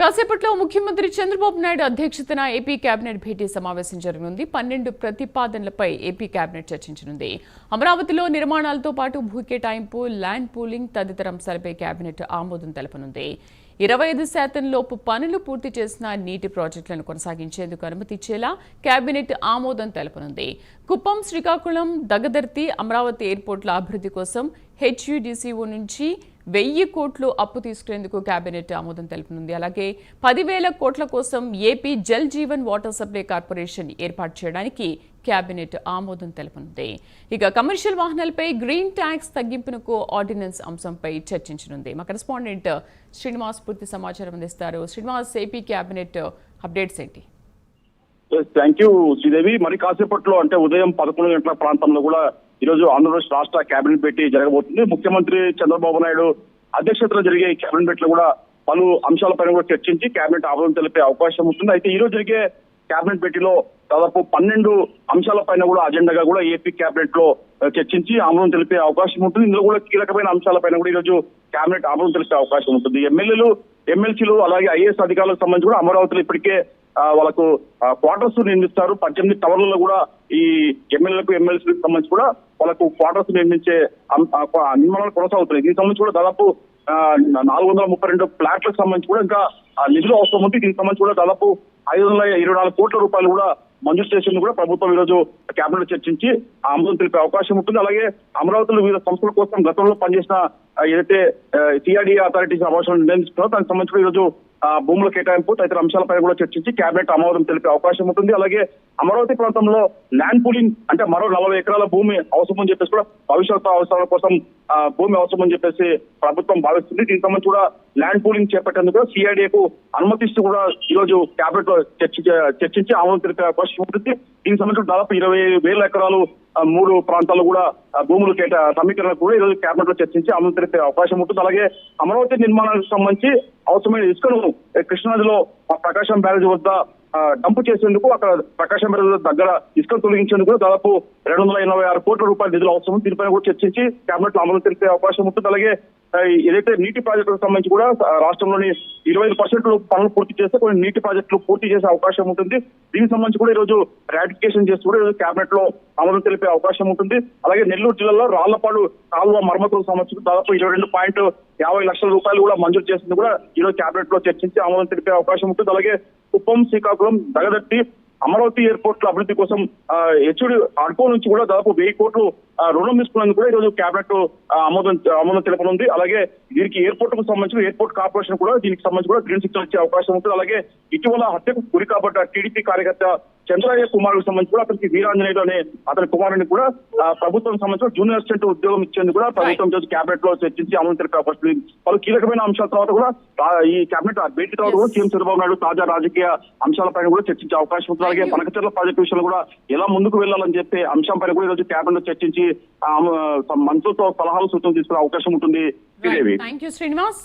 కాసేపట్లో ముఖ్యమంత్రి చంద్రబాబు నాయుడు అధ్యక్షతన ఏపీ కేబినెట్ భేటీ సమావేశం జరగనుంది. 12 ప్రతిపాదనలపై ఏపీ కేబినెట్ చర్చించనుంది. అమరావతిలో నిర్మాణాలతో పాటు భూ కేటాయింపు, ల్యాండ్ పూలింగ్ తదితర అంశాలపై కేబినెట్ ఆమోదం తెలపనుంది. 25% లోపు పనులు పూర్తి చేసిన నీటి ప్రాజెక్టులను కొనసాగించేందుకు అనుమతి ఇచ్చేలా కేబినెట్ ఆమోదం తెలపనుంది. కుప్పం, శ్రీకాకుళం, దగదర్తి, అమరావతి ఎయిర్పోర్టుల అభివృద్ధి కోసం హెచ్యుడిసిఓ నుంచి 1000 కోట్లు అప్పు తీసుకునేందుకు కేబినెట్ ఆమోదం తెలపనుంది. అలాగే 10,000 కోట్ల కోసం AP Jal Jeevan water supply corporation ఏర్పాటు చేయడానికి కేబినెట్ ఆమోదం తెలపనుంది. ఇక కమర్షియల్ వాహనాలపై గ్రీన్ ట్యాక్స్ తగ్గింపునకు ఆర్డినెన్స్ అంశంపై చర్చించనుంది. మా కరెస్పాండెంట్ శ్రీనివాస్ పూర్తి సమాచారం అందిస్తారు. శ్రీనివాస్, ఏపీ కేబినెట్ అప్డేట్స్ ఏంటి? Thank you Sridevi. మరి కాసేపట్లో అంటే ఉదయం 11 గంటల ప్రాంతంలో కూడా ఈరోజు ఆంధ్రప్రదేశ్ రాష్ట్ర కేబినెట్ భేటీ జరగబోతుంది. ముఖ్యమంత్రి చంద్రబాబు నాయుడు అధ్యక్షతన జరిగే ఈ కేబినెట్ భేటీలో కూడా పలు అంశాలపైన కూడా చర్చించి కేబినెట్ ఆమోదం తెలిపే అవకాశం ఉంటుంది. అయితే ఈ రోజు జరిగే కేబినెట్ భేటీలో దాదాపు 12 అంశాలపైన కూడా అజెండాగా కూడా ఏపీ కేబినెట్ లో చర్చించి ఆమోదం తెలిపే అవకాశం ఉంటుంది. ఇందులో కూడా కీలకమైన అంశాలపైన కూడా ఈరోజు కేబినెట్ ఆమోదం తెలిపే అవకాశం ఉంటుంది. ఎమ్మెల్యేలు, ఎమ్మెల్సీలు అలాగే ఐఏఎస్ అధికారులకు సంబంధించి కూడా అమరావతిలో ఇప్పటికే వాళ్ళకు క్వార్టర్స్ నిర్మిస్తారు. 18 టవర్లలో కూడా ఈ ఎమ్మెల్యేలకు, ఎమ్మెల్సీలకు సంబంధించి కూడా వాళ్ళకు క్వార్టర్స్ నిర్మించే నిర్మాణాలు కొనసాగుతున్నాయి. దీనికి సంబంధించి కూడా దాదాపు 432 ఫ్లాట్లకు సంబంధించి కూడా ఇంకా నిధులు అవసరం ఉంది. దీనికి సంబంధించి కూడా దాదాపు 524 కోట్ల రూపాయలు కూడా మంజూరు చేసేందుకు కూడా ప్రభుత్వం ఈరోజు కేబినెట్ చర్చించి ఆమోదం తెలిపే అవకాశం ఉంటుంది. అలాగే అమరావతిలో వివిధ సంస్థల కోసం గతంలో పనిచేసిన ఏదైతే సిఆర్డీ అథారిటీ సమావేశం నిర్ణయించుకున్నారో దానికి సంబంధించి ఈరోజు భూముల కేటాయింపు తదితర అంశాలపై కూడా చర్చించి కేబినెట్ ఆమోదం తెలిపే అవకాశం ఉంటుంది. అలాగే అమరావతి ప్రాంతంలో ల్యాండ్ పూలింగ్ అంటే మరో 40 ఎకరాల భూమి అవసరం అని చెప్పేసి కూడా భవిష్యత్తు అవసరాల కోసం భూమి అవసరం అని చెప్పేసి ప్రభుత్వం భావిస్తుంది. దీనికి సంబంధించి కూడా ల్యాండ్ పూలింగ్ చేపట్టేందుకు సిఐడిఏకు అనుమతిస్తూ కూడా ఈ రోజు కేబినెట్ లో చర్చించి ఆమోదం తెలిపే అవకాశం ఉంటుంది. దీనికి సంబంధించి దాదాపు 20,000 ఎకరాలు 3 ప్రాంతాల్లో కూడా భూములు సమీకరణకు కూడా ఈరోజు కేబినెట్ లో చర్చించి ఆమోదం తెలిపే అవకాశం ఉంటుంది. అలాగే అమరావతి నిర్మాణానికి సంబంధించి అవసరమైన ఇసుకను కృష్ణానదిలో ప్రకాశం బ్యారేజ్ వద్ద డంపు చేసేందుకు అక్కడ ప్రకాశం బ్యారేజ్ దగ్గర ఇసుకను తొలగించేందుకు దాదాపు 286 కోట్ల రూపాయల నిధులు అవసరం. దీనిపైన కూడా చర్చించి కేబినెట్ లో ఆమోదం తెలిపే అవకాశం ఉంటుంది. అలాగే ఏదైతే నీటి ప్రాజెక్టులకు సంబంధించి కూడా రాష్ట్రంలోని 25% పనులు పూర్తి చేస్తే కొన్ని నీటి ప్రాజెక్టులు పూర్తి చేసే అవకాశం ఉంటుంది. దీనికి సంబంధించి కూడా ఈ రోజు రాటిఫికేషన్ చేస్తూ కూడా ఈరోజు కేబినెట్ లో ఆమోదం తెలిపే అవకాశం ఉంటుంది. అలాగే నెల్లూరు జిల్లాలో రాళ్లపాడు కాలువ మరమ్మతులకు సంబంధించి దాదాపు 22.50 లక్షల రూపాయలు కూడా మంజూరు చేసింది కూడా ఈరోజు కేబినెట్ లో చర్చించి ఆమోదం తెలిపే అవకాశం ఉంటుంది. అలాగే కుప్పం, శ్రీకాకుళం, దగదర్తి, అమరావతి ఎయిర్పోర్ట్ల అభివృద్ధి కోసం హెచ్డి ఆర్కో నుంచి కూడా దాదాపు 1000 కోట్లు రుణం తీసుకున్నందుకు కూడా ఈరోజు కేబినెట్ ఆమోదం తెలపనుంది. అలాగే దీనికి ఎయిర్పోర్ట్ కు సంబంధించిన ఎయిర్పోర్ట్ కార్పొరేషన్ కూడా దీనికి సంబంధించి కూడా గ్రీన్ సిగ్నల్ ఇచ్చే అవకాశం ఉంటుంది. అలాగే ఇటీవల హత్యకు గురి కాబట్ట టీడీపీ కార్యకర్త చంద్రయ్య కుమారుకు సంబంధించి కూడా అతనికి వీరాంజనేయులు అనే అతని కుమారుని కూడా ప్రభుత్వం సంబంధించిన జూనియర్ అసిస్టెంట్ ఉద్యోగం ఇచ్చేందుకు కూడా ప్రభుత్వం కేబినెట్ లో చర్చించి ఆమోదం తెలిపే అవకాశం ఉంది. పలు కీలకమైన అంశాల తర్వాత కూడా ఈ కేబినెట్ భేటీ తర్వాత కూడా సీఎం చంద్రబాబు నాయుడు తాజా రాజకీయ అంశాలపైన కూడా చర్చించే అవకాశం ఉంది. అలాగే పనకచర్ల ప్రాజెక్టు విషయంలో కూడా ఎలా ముందుకు వెళ్లాలని చెప్పే అంశంపైన కూడా ఈరోజు కేబినెట్ లో చర్చించి మంత్రులతో సలహాలు సూచనలు తీసుకునే అవకాశం ఉంటుంది. థాంక్యూ శ్రీనివాస్.